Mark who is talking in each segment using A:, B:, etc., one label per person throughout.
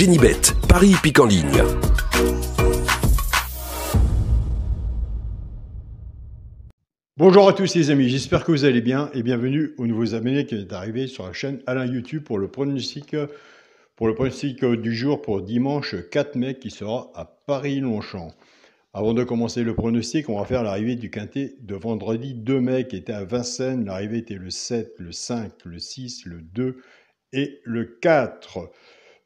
A: Génibet, Paris hippique en ligne.
B: Bonjour à tous les amis, j'espère que vous allez bien et bienvenue aux nouveaux abonnés qui est arrivé sur la chaîne Alain YouTube pour le pronostic du jour pour dimanche 4 mai qui sera à Paris-Longchamp. Avant de commencer le pronostic, on va faire l'arrivée du quintet de vendredi 2 mai qui était à Vincennes. L'arrivée était le 7, le 5, le 6, le 2 et le 4.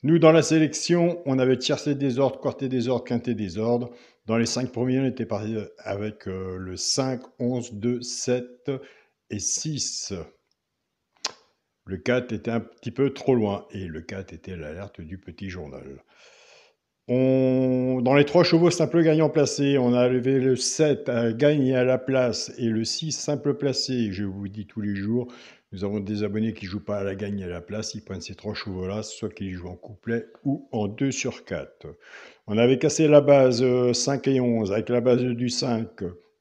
B: Nous, dans la sélection, on avait tiercé des ordres, quartet des ordres, quintet des ordres. Dans les 5 premiers, on était parti avec le 5, 11, 2, 7 et 6. Le 4 était un petit peu trop loin et le 4 était l'alerte du petit journal. Dans les 3 chevaux simples gagnants placés, on a levé le 7 à gagner à la place et le 6 simple placé. Je vous dis tous les jours, nous avons des abonnés qui ne jouent pas à la gagne et à la place. Ils prennent ces 3 chevaux-là, soit qu'ils jouent en couplet ou en 2 sur 4. On avait cassé la base 5 et 11 avec la base du 5.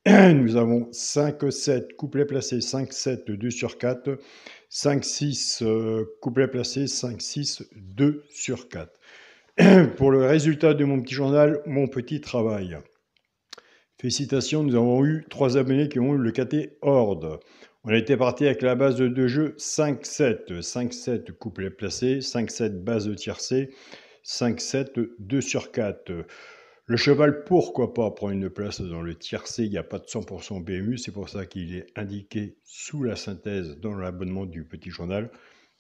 B: Nous avons 5, 7, couplet placé, 5, 7, 2 sur 4. 5, 6, couplet placé, 5, 6, 2 sur 4. Pour le résultat de mon petit journal, mon petit travail. Félicitations, nous avons eu 3 abonnés qui ont eu le quintet Horde. On a été parti avec la base de jeu 5-7. 5-7 couplet placé, 5-7 base de tiercé, 5-7 2 sur 4. Le cheval, pourquoi pas prendre une place dans le tiercé, il n'y a pas de 100% BMU, c'est pour ça qu'il est indiqué sous la synthèse dans l'abonnement du petit journal.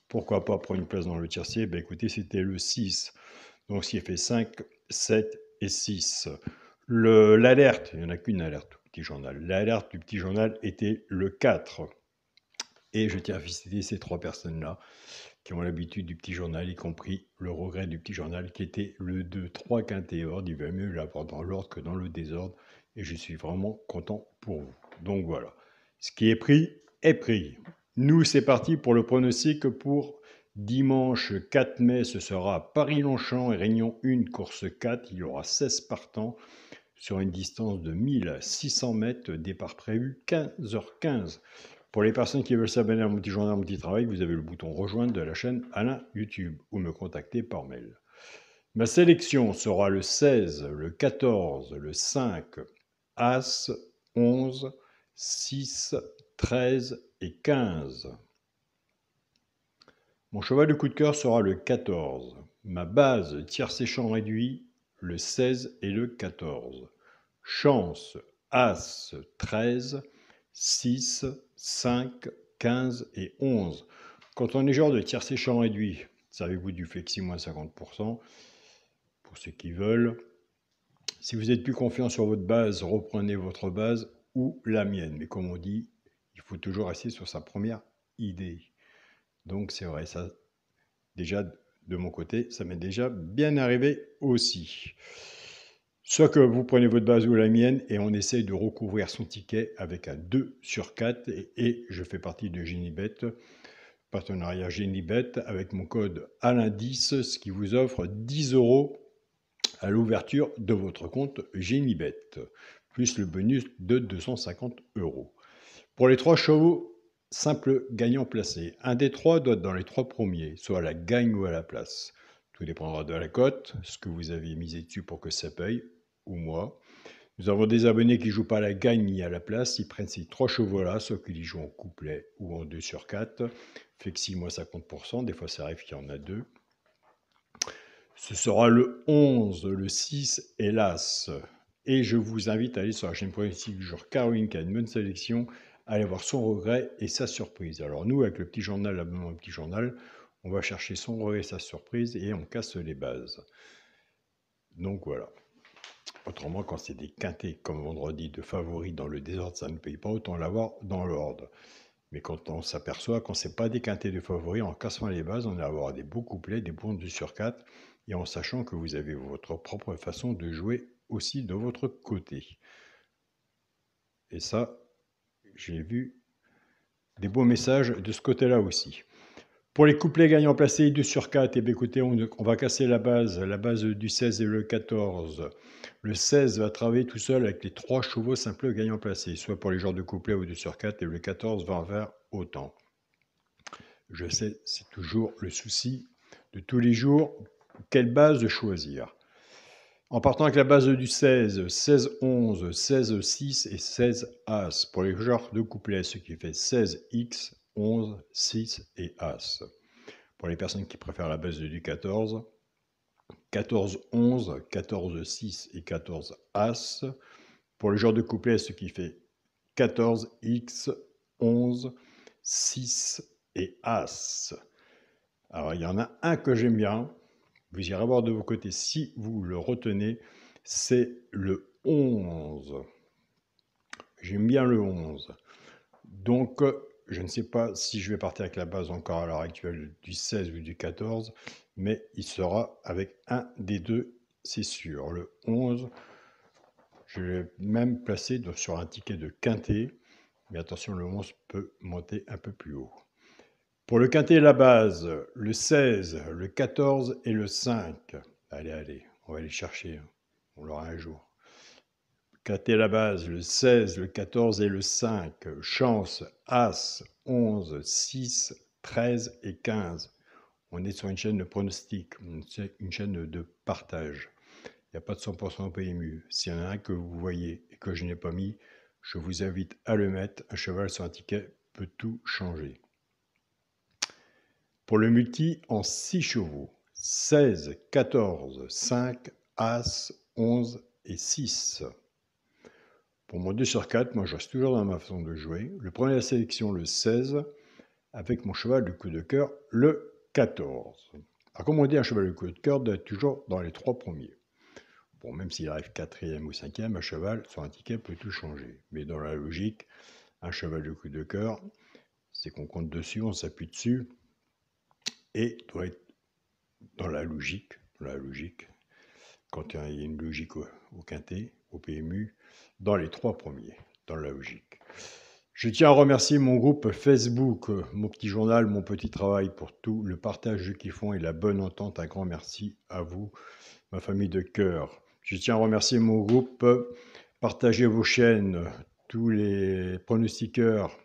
B: Pourquoi pas prendre une place dans le tiercé? Ben écoutez, c'était le 6. Donc, ce qui fait 5, 7 et 6. L'alerte, il n'y en a qu'une alerte au petit journal. L'alerte du petit journal était le 4. Et je tiens à féliciter ces 3 personnes-là qui ont l'habitude du petit journal, y compris le regret du petit journal qui était le 2, 3 quintet ordre. Il va mieux l'avoir dans l'ordre que dans le désordre. Et je suis vraiment content pour vous. Donc voilà. Ce qui est pris est pris. Nous, c'est parti pour le pronostic pour dimanche 4 mai, ce sera Paris-Longchamp et Réunion 1, course 4. Il y aura 16 partants sur une distance de 1600 mètres, départ prévu 15h15. Pour les personnes qui veulent s'abonner à mon petit journal, mon petit travail, vous avez le bouton rejoindre de la chaîne Alain YouTube ou me contacter par mail. Ma sélection sera le 16, le 14, le 5, As, 11, 6, 13 et 15. Mon cheval de coup de cœur sera le 14. Ma base tiercé champ réduit, le 16 et le 14. Chance, As, 13, 6, 5, 15 et 11. Quand on est genre de tiercé champ réduit, savez-vous du flexi moins 50%, pour ceux qui veulent. Si vous êtes plus confiant sur votre base, reprenez votre base ou la mienne. Mais comme on dit, il faut toujours rester sur sa première idée. Donc c'est vrai, ça, déjà de mon côté, ça m'est déjà bien arrivé aussi. Soit que vous prenez votre base ou la mienne et on essaye de recouvrir son ticket avec un 2 sur 4 et je fais partie de Génibet, partenariat Génibet avec mon code ALIN10, ce qui vous offre 10 € à l'ouverture de votre compte Génibet, plus le bonus de 250 €. Pour les 3 chevaux, simple gagnant placé. Un des 3 doit être dans les 3 premiers, soit à la gagne ou à la place. Tout dépendra de la cote, ce que vous avez misé dessus pour que ça paye, ou moi. Nous avons des abonnés qui ne jouent pas à la gagne ni à la place. Ils prennent ces 3 chevaux-là, soit qu'ils y jouent en couplet ou en 2 sur 4. Flexi, moi, 50%. Des fois, ça arrive qu'il y en a 2. Ce sera le 11, le 6 et l'As. Et je vous invite à aller sur la chaîne pronostic du jour Caroline qui a une bonne sélection. Allez voir son regret et sa surprise. Alors nous, avec le petit journal, l'abonnement au petit journal, on va chercher son regret et sa surprise et on casse les bases. Donc voilà. Autrement, quand c'est des quintés comme vendredi de favoris dans le désordre, ça ne paye pas, autant l'avoir dans l'ordre. Mais quand on s'aperçoit, quand c'est pas des quintés de favoris, en cassant les bases, on va avoir des beaux couplets, des bons 2 sur 4, et en sachant que vous avez votre propre façon de jouer aussi de votre côté. Et ça, j'ai vu des beaux messages de ce côté-là aussi. Pour les couplets gagnants placés 2 sur 4, et bien écoutez, on va casser la base du 16 et le 14. Le 16 va travailler tout seul avec les 3 chevaux simples gagnants placés, soit pour les genres de couplets ou 2 sur 4, et le 14 va en faire autant. Je sais, c'est toujours le souci de tous les jours quelle base choisir? En partant avec la base du 16, 16-11, 16-6 et 16-As. Pour les joueurs de couplet, ce qui fait 16X, 11, 6 et As. Pour les personnes qui préfèrent la base du 14, 14-11, 14-6 et 14-As. Pour les joueurs de couplet, ce qui fait 14X, 11, 6 et As. Alors, il y en a un que j'aime bien. Vous irez voir de vos côtés si vous le retenez. C'est le 11. J'aime bien le 11. Donc, je ne sais pas si je vais partir avec la base encore à l'heure actuelle du 16 ou du 14, mais il sera avec un des deux, c'est sûr. Le 11, je l'ai même placé sur un ticket de quintet, mais attention, le 11 peut monter un peu plus haut. Pour le quintet, la base, le 16, le 14 et le 5. Allez, on va aller chercher, on l'aura un jour. Quintet, la base, le 16, le 14 et le 5. Chance, As, 11, 6, 13 et 15. On est sur une chaîne de pronostic, une chaîne de partage. Il n'y a pas de 100% PMU. S'il y en a un que vous voyez et que je n'ai pas mis, je vous invite à le mettre. Un cheval sur un ticket peut tout changer. Pour le multi en 6 chevaux, 16, 14, 5, As, 11 et 6. Pour mon 2 sur 4, moi je reste toujours dans ma façon de jouer. Le premier de la sélection, le 16, avec mon cheval de coup de cœur, le 14. Alors comme on dit, un cheval de coup de cœur doit être toujours dans les 3 premiers. Bon, même s'il arrive 4e ou 5e, un cheval sur un ticket peut tout changer. Mais dans la logique, un cheval de coup de cœur, c'est qu'on compte dessus, on s'appuie dessus, et doit être dans la logique, quand il y a une logique au quintet, au PMU, dans les 3 premiers, dans la logique. Je tiens à remercier mon groupe Facebook, mon petit journal, mon petit travail pour tout le partage qu'ils font et la bonne entente. Un grand merci à vous, ma famille de cœur. Je tiens à remercier mon groupe Partagez vos chaînes, tous les pronostiqueurs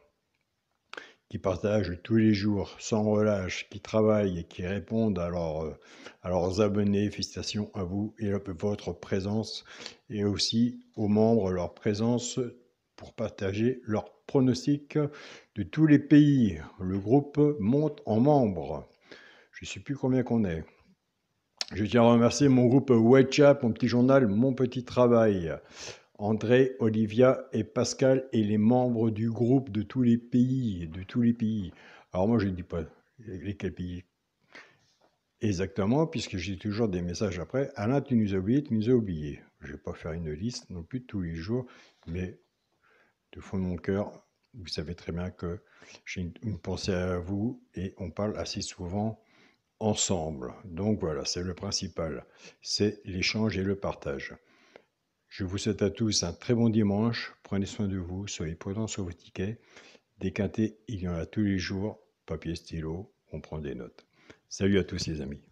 B: qui partagent tous les jours sans relâche, qui travaillent et qui répondent à leurs abonnés. Félicitations à vous et à votre présence, et aussi aux membres leur présence pour partager leurs pronostics de tous les pays. Le groupe monte en membres. Je ne sais plus combien qu'on est. Je tiens à remercier mon groupe WhatsApp, mon petit journal, mon petit travail. André, Olivia et Pascal et les membres du groupe de tous les pays, Alors moi, je ne dis pas lesquels pays exactement, puisque j'ai toujours des messages après. Alain, tu nous as oublié. Je ne vais pas faire une liste non plus tous les jours, mais de fond de mon cœur, vous savez très bien que j'ai une pensée à vous et on parle assez souvent ensemble. Donc voilà, c'est le principal, c'est l'échange et le partage. Je vous souhaite à tous un très bon dimanche. Prenez soin de vous, soyez prudents sur vos tickets. Des quintets, il y en a tous les jours. Papier, stylo, on prend des notes. Salut à tous les amis.